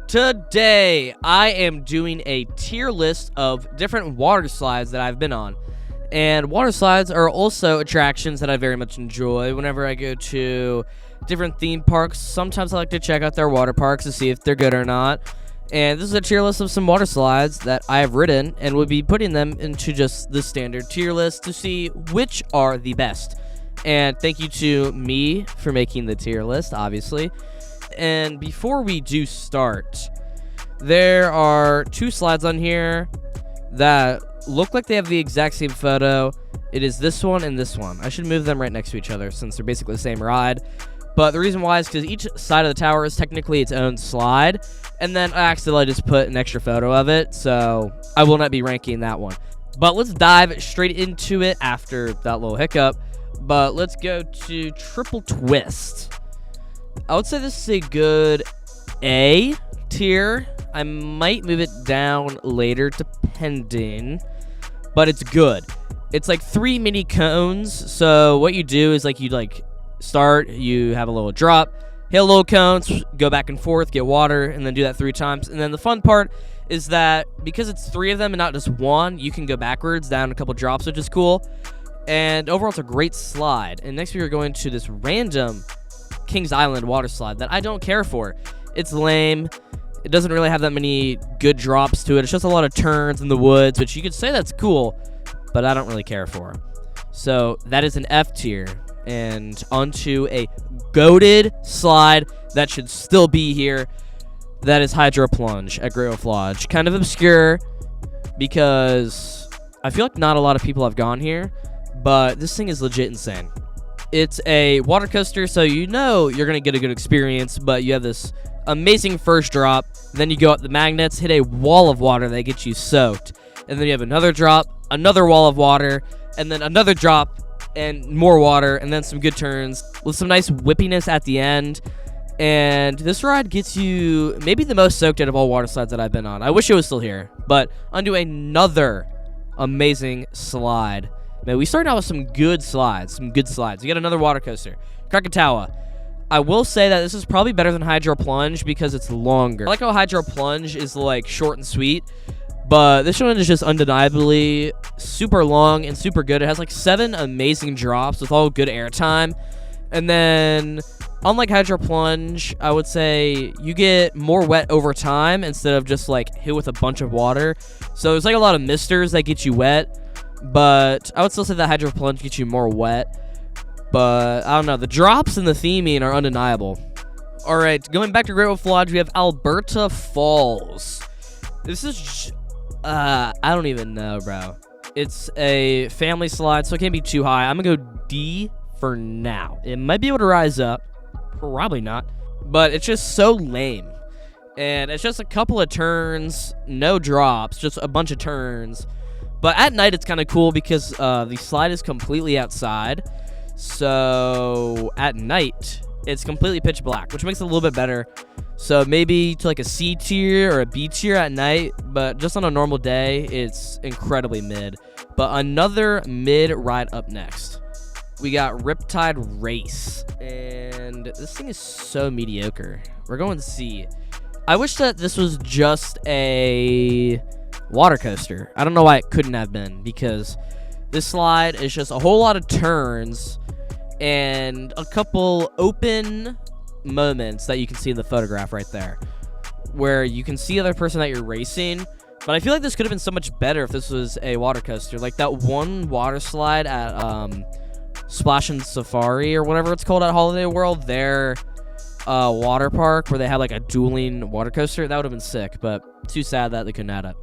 Today, I am doing a tier list of different water slides that I've been on. And water slides are also attractions that I very much enjoy. Whenever I go to different theme parks, sometimes I like to check out their water parks to see if they're good or not. And this is a tier list of some water slides that I have ridden, and we'll be putting them into just the standard tier list to see which are the best. And thank you to me for making the tier list, obviously. And before we do start, there are two slides on here that look like they have the exact same photo. It is this one and this one. I should move them right next to each other since they're basically the same ride. But the reason why is because each side of the tower is technically its own slide. And then I accidentally just put an extra photo of it, so I will not be ranking that one. But let's dive straight into it after that little hiccup. But let's go to Triple Twist. I would say this is a good A tier. I might move it down later depending, but it's good. It's like 3 mini cones. So what you do is you start, you have a little drop, hit a little cones, go back and forth, get water, and then do that 3 times. And then the fun part is that because it's 3 of them and not just one, you can go backwards down a couple drops, which is cool. And overall, it's a great slide. And next we are going to this random Kings Island water slide that I don't care for. It's lame. It doesn't really have that many good drops to it. It's just a lot of turns in the woods, which you could say that's cool, but I don't really care for. So that is an F tier. And onto a goated slide that should still be here. That is Hydro Plunge at Great Wolf Lodge. Kind of obscure because I feel like not a lot of people have gone here, but this thing is legit insane. It's a water coaster, so you know you're going to get a good experience, but you have this amazing first drop, then you go up the magnets, hit a wall of water that gets you soaked, and then you have another drop, another wall of water, and then another drop, and more water, and then some good turns with some nice whippiness at the end. And this ride gets you maybe the most soaked out of all water slides that I've been on. I wish it was still here, but onto another amazing slide. Man, we started out with some good slides. We got another water coaster, Krakatoa. I will say that this is probably better than Hydro Plunge because it's longer. I like how Hydro Plunge is short and sweet, but this one is just undeniably super long and super good. It has 7 amazing drops with all good airtime. And then, unlike Hydro Plunge, I would say you get more wet over time instead of just hit with a bunch of water. So there's a lot of misters that get you wet. But I would still say that Hydro Plunge gets you more wet. But I don't know. The drops and the theming are undeniable. Alright, going back to Great Wolf Lodge, we have Alberta Falls. This is... I don't even know, bro. It's a family slide, so it can't be too high. I'm going to go D for now. It might be able to rise up. Probably not. But it's just so lame. And it's just a couple of turns. No drops. Just a bunch of turns. But at night, it's kind of cool because the slide is completely outside. So at night, it's completely pitch black, which makes it a little bit better. So maybe to a C tier or a B tier at night, but just on a normal day, it's incredibly mid. But another mid ride up next. We got Riptide Race, and this thing is so mediocre. We're going C. I wish that this was just a water coaster. I don't know why it couldn't have been, because this slide is just a whole lot of turns and a couple open moments that you can see in the photograph right there, where you can see the other person that you're racing. But I feel like this could have been so much better if this was a water coaster. Like that one water slide at Splash and Safari or whatever it's called at Holiday World, their water park, where they had a dueling water coaster. That would have been sick, but too sad that they couldn't add it.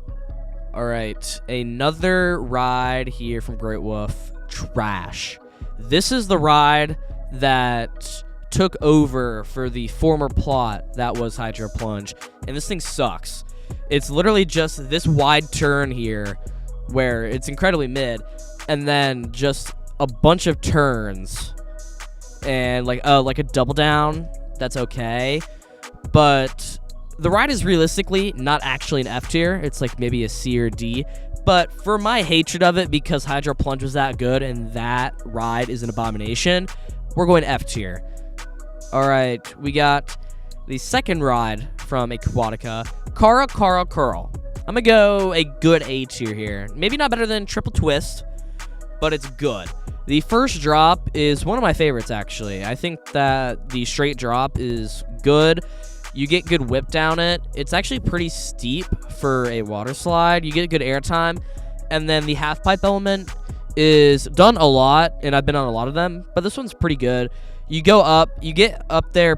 Alright, another ride here from Great Wolf, Trash. This is the ride that took over for the former plot that was Hydro Plunge, and this thing sucks. It's literally just this wide turn here, where it's incredibly mid, and then just a bunch of turns, and like a double down, that's okay, but the ride is realistically not actually an F tier. It's maybe a C or D. But for my hatred of it, because Hydro Plunge was that good and that ride is an abomination, we're going F tier. All right, we got The second ride from Aquatica, Cara Cara Curl. I'm gonna go a good A tier here. Maybe not better than Triple Twist, but it's good. The first drop is one of my favorites, actually. I think that the straight drop is good. You get good whip down it. It's actually pretty steep for a water slide. You get good airtime. And then the half pipe element is done a lot, and I've been on a lot of them, but this one's pretty good. You go up, you get up there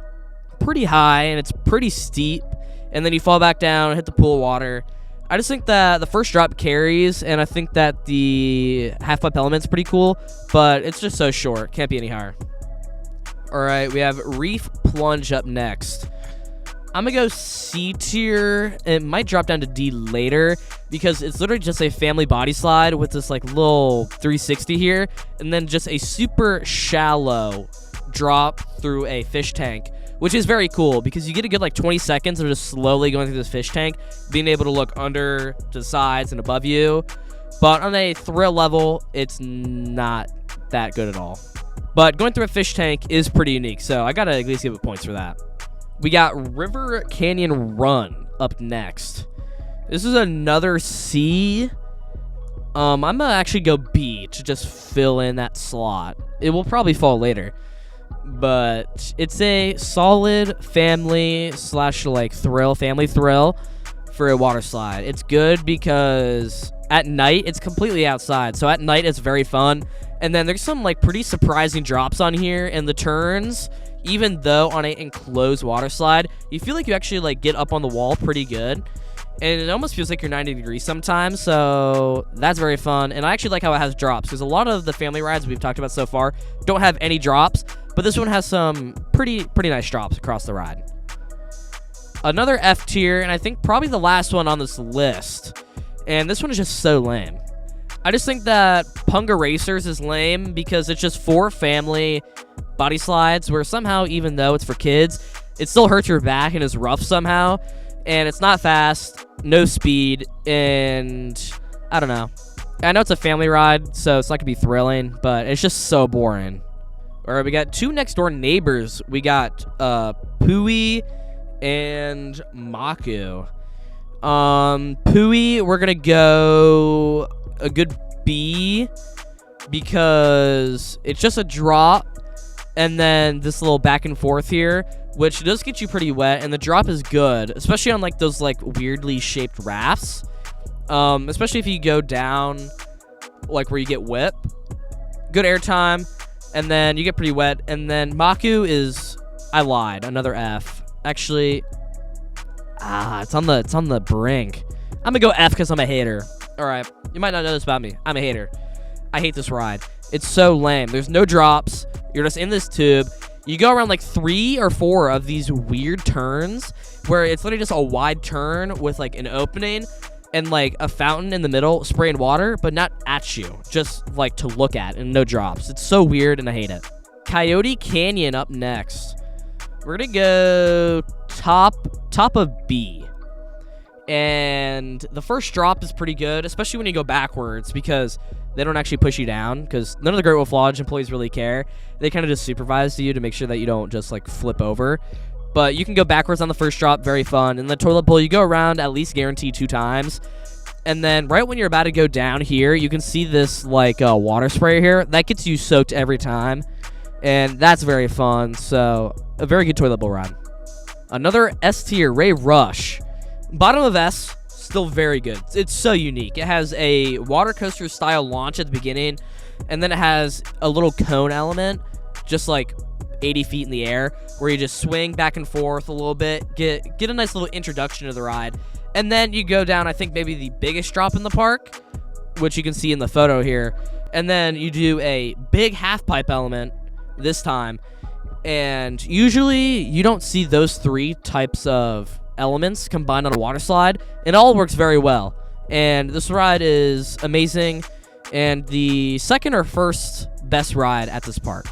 pretty high, and it's pretty steep, and then you fall back down and hit the pool of water. I just think that the first drop carries, and I think that the half pipe element's pretty cool, but it's just so short. Can't be any higher. All right, we have Reef Plunge up next. I'm going to go C tier. It might drop down to D later because it's literally just a family body slide with this like little 360 here, and then just a super shallow drop through a fish tank, which is very cool because you get a good like 20 seconds of just slowly going through this fish tank, being able to look under, to the sides, and above you. But on a thrill level, it's not that good at all. But going through a fish tank is pretty unique, so I gotta at least give it points for that. We got River Canyon Run up next. This is another C. I'm gonna actually go B to just fill in that slot. It will probably fall later. But it's a solid family slash like family thrill for a water slide. It's good because at night it's completely outside, so at night it's very fun. And then there's some like pretty surprising drops on here, and the turns, even though on an enclosed water slide, you feel like you actually like get up on the wall pretty good, and it almost feels like you're 90 degrees sometimes, so that's very fun. And I actually like how it has drops, because a lot of the family rides we've talked about so far don't have any drops, but this one has some pretty nice drops across the ride. Another F tier, and I think probably the last one on this list, and this one is just so lame. I just think that Punga Racers is lame because it's just for family body slides where somehow, even though it's for kids, it still hurts your back and is rough somehow, and it's not fast, no speed, and I don't know. I know it's a family ride, so it's not gonna be thrilling, but it's just so boring. All right, we got two next door neighbors. We got Pui and Maku. Pui, we're gonna go a good B because it's just a drop and then this little back and forth here, which does get you pretty wet, and the drop is good, especially on like those like weirdly shaped rafts, especially if you go down like where you get whip. Good airtime, and then you get pretty wet. And then Maku is, I lied, another F. Actually, it's on the brink. I'm gonna go F because I'm a hater. All right, you might not know this about me. I'm a hater. I hate this ride. It's so lame. There's no drops. You're just in this tube. You go around like 3 or 4 of these weird turns where it's literally just a wide turn with like an opening and like a fountain in the middle spraying water, but not at you, just like to look at, and no drops. It's so weird and I hate it. Coyote Canyon up next. We're gonna go top of B. And the first drop is pretty good, especially when you go backwards, because they don't actually push you down, because none of the Great Wolf Lodge employees really care. They kind of just supervise you to make sure that you don't just like flip over. But you can go backwards on the first drop, very fun. And the toilet bowl, you go around at least guaranteed 2 times. And then right when you're about to go down here, you can see this like water sprayer here. That gets you soaked every time. And that's very fun. So a very good toilet bowl ride. Another S tier, Ray Rush. Bottom of S, still very good. It's so unique. It has a water coaster style launch at the beginning, and then it has a little cone element, just like 80 feet in the air, where you just swing back and forth a little bit, get a nice little introduction to the ride, and then you go down, I think maybe the biggest drop in the park, which you can see in the photo here, and then you do a big half pipe element this time, and usually you don't see those 3 types of elements combined on a water slide, and it all works very well. And this ride is amazing, and the second or first best ride at this park.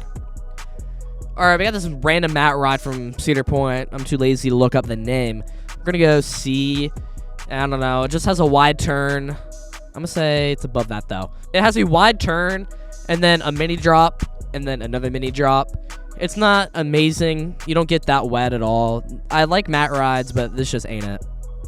Alright, we got this random mat ride from Cedar Point. I'm too lazy to look up the name. We're gonna go C. I don't know, it just has a wide turn. I'm gonna say it's above that though. It has a wide turn, and then a mini drop, and then another mini drop. It's not amazing. You don't get that wet at all. I like mat rides, but this just ain't it.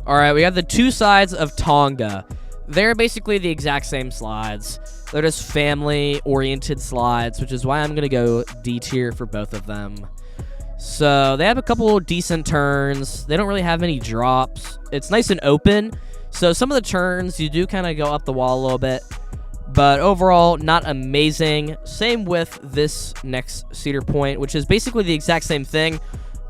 All right, we got the two sides of Tonga. They're basically the exact same slides. They're just family-oriented slides, which is why I'm going to go D tier for both of them. So they have a couple decent turns. They don't really have many drops. It's nice and open. So some of the turns, you do kind of go up the wall a little bit. But overall, not amazing. Same with this next Cedar Point, which is basically the exact same thing.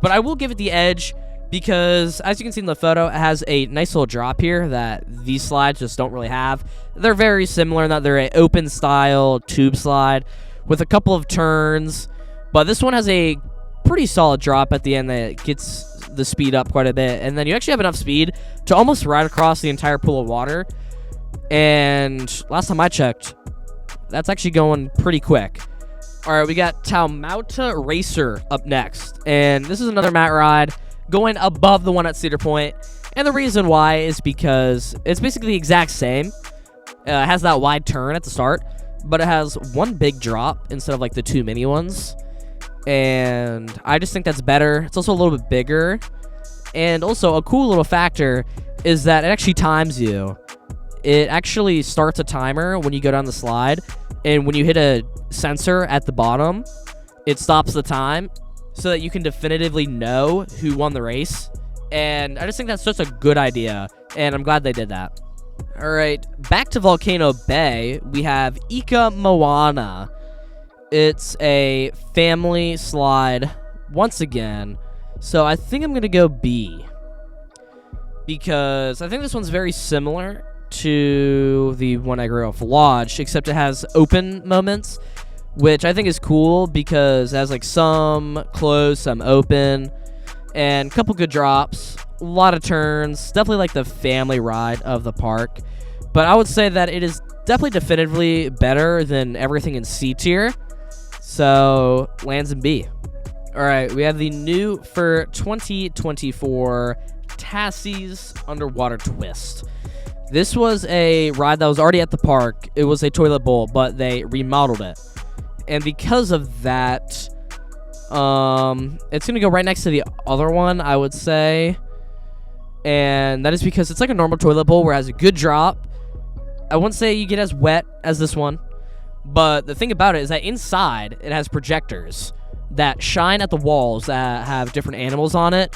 But I will give it the edge because, as you can see in the photo, it has a nice little drop here that these slides just don't really have. They're very similar in that they're an open-style tube slide with a couple of turns. But this one has a pretty solid drop at the end that gets the speed up quite a bit. And then you actually have enough speed to almost ride across the entire pool of water. And last time I checked, that's actually going pretty quick. All right, we got Taumata Racer up next. And this is another mat ride going above the one at Cedar Point. And the reason why is because it's basically the exact same. It has that wide turn at the start, but it has one big drop instead of like the two mini ones. And I just think that's better. It's also a little bit bigger. And also a cool little factor is that it actually times you. It actually starts a timer when you go down the slide. And when you hit a sensor at the bottom, it stops the time so that you can definitively know who won the race. And I just think that's such a good idea. And I'm glad they did that. All right, back to Volcano Bay, we have Ika Moana. It's a family slide once again. So I think I'm going to go B. Because I think this one's very similar to the one I grew up Lodge, except it has open moments, which I think is cool because it has like some closed, some open, and a couple good drops, a lot of turns, definitely like the family ride of the park. But I would say that it is definitely definitively better than everything in C tier. So lands in B. All right, we have the new for 2024 Tassie's Underwater Twist. This was a ride that was already at the park. It was a toilet bowl, but they remodeled it. And because of that, it's going to go right next to the other one, I would say. And that is because it's like a normal toilet bowl where it has a good drop. I wouldn't say you get as wet as this one. But the thing about it is that inside, it has projectors that shine at the walls that have different animals on it.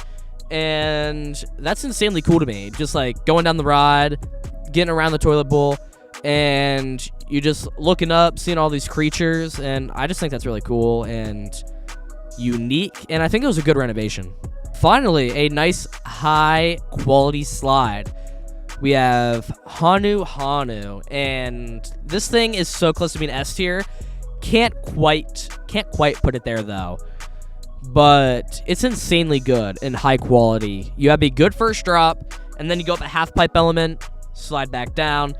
And that's insanely cool to me. Just like going down the ride, getting around the toilet bowl, and you just looking up, seeing all these creatures. And I just think that's really cool and unique. And I think it was a good renovation. Finally, a nice high quality slide. We have Hanu Hanu, and this thing is so close to being S tier. Can't quite put it there though. But it's insanely good and high quality. You have a good first drop, and then you go up a half pipe element, slide back down,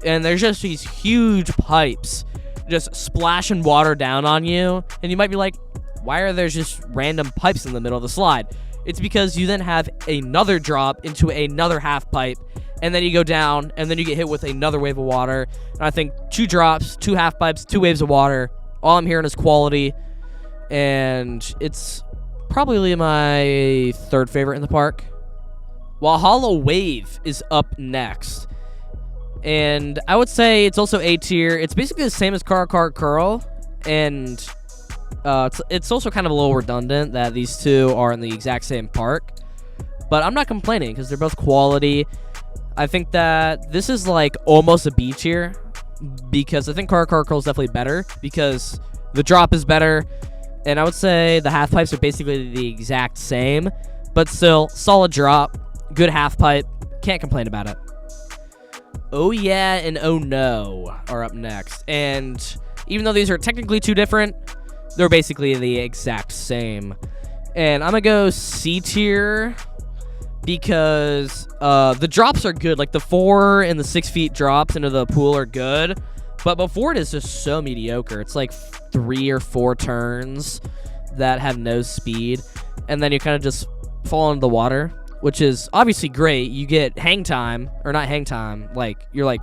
and there's just these huge pipes just splashing water down on you. And you might be like, why are there just random pipes in the middle of the slide? It's because you then have another drop into another half pipe, and then you go down, and then you get hit with another wave of water. And I think 2 drops, 2 half pipes, 2 waves of water. All I'm hearing is quality. And it's probably my third favorite in the park. Walhalla Wave is up next. And I would say it's also A tier. It's basically the same as Car Curl. And it's also kind of a little redundant that these two are in the exact same park. But I'm not complaining because they're both quality. I think that this is like almost a B tier. Because I think Car Curl is definitely better. Because the drop is better. And I would say the half pipes are basically the exact same, but still solid drop, good half pipe, can't complain about it. Oh yeah and oh no are up next. And even though these are technically two different, they're basically the exact same. And I'm gonna go C tier because the drops are good. Like the 4 and the 6 feet drops into the pool are good. But before it is just so mediocre. It's like 3 or 4 turns that have no speed. And then you kind of just fall into the water, which is obviously great. You get hang time, or not hang time, like you're like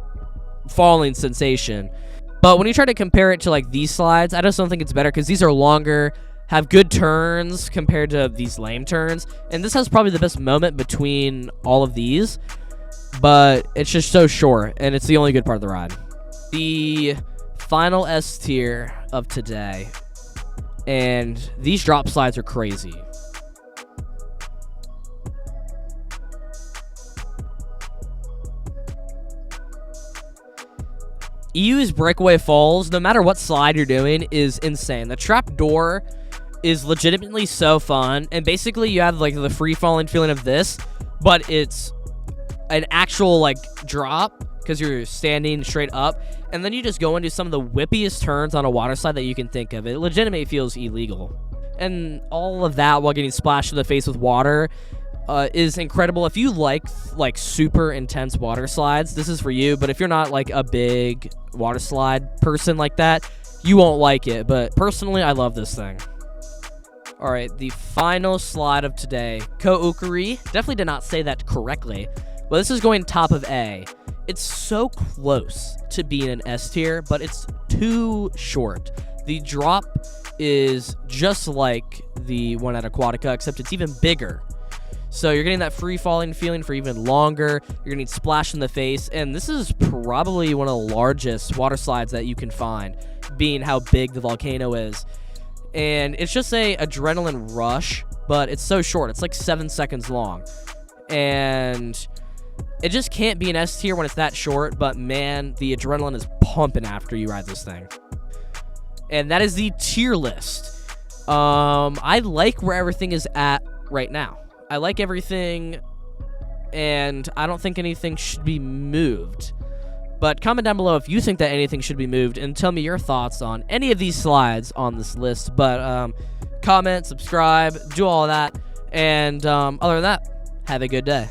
falling sensation. But when you try to compare it to like these slides, I just don't think it's better because these are longer, have good turns compared to these lame turns. And this has probably the best moment between all of these, but it's just so short, and it's the only good part of the ride. The final S tier of today, and these drop slides are crazy. EU's Breakaway Falls, no matter what slide you're doing, is insane. The trap door is legitimately so fun, and basically you have like the free falling feeling of this, but it's an actual like drop because you're standing straight up, and then you just go into some of the whippiest turns on a water slide that you can think of. It legitimately feels illegal, and all of that while getting splashed in the face with water is incredible. If you like super intense water slides, this is for you. But if you're not like a big water slide person like that, you won't like it. But personally, I love this thing. All right, the final slide of today, Ko'ukuri. Definitely did not say that correctly, but this is going top of A. It's so close to being an S tier, but it's too short. The drop is just like the one at Aquatica, except it's even bigger. So you're getting that free-falling feeling for even longer. You're getting splashed in the face, and this is probably one of the largest water slides that you can find, being how big the volcano is. And it's just a adrenaline rush, but it's so short. It's like 7 seconds long. And it just can't be an S tier when it's that short, but man, the adrenaline is pumping after you ride this thing. And that is the tier list. I like where everything is at right now. I like everything, and I don't think anything should be moved. But comment down below if you think that anything should be moved, and tell me your thoughts on any of these slides on this list. But comment, subscribe, do all of that. And other than that, have a good day.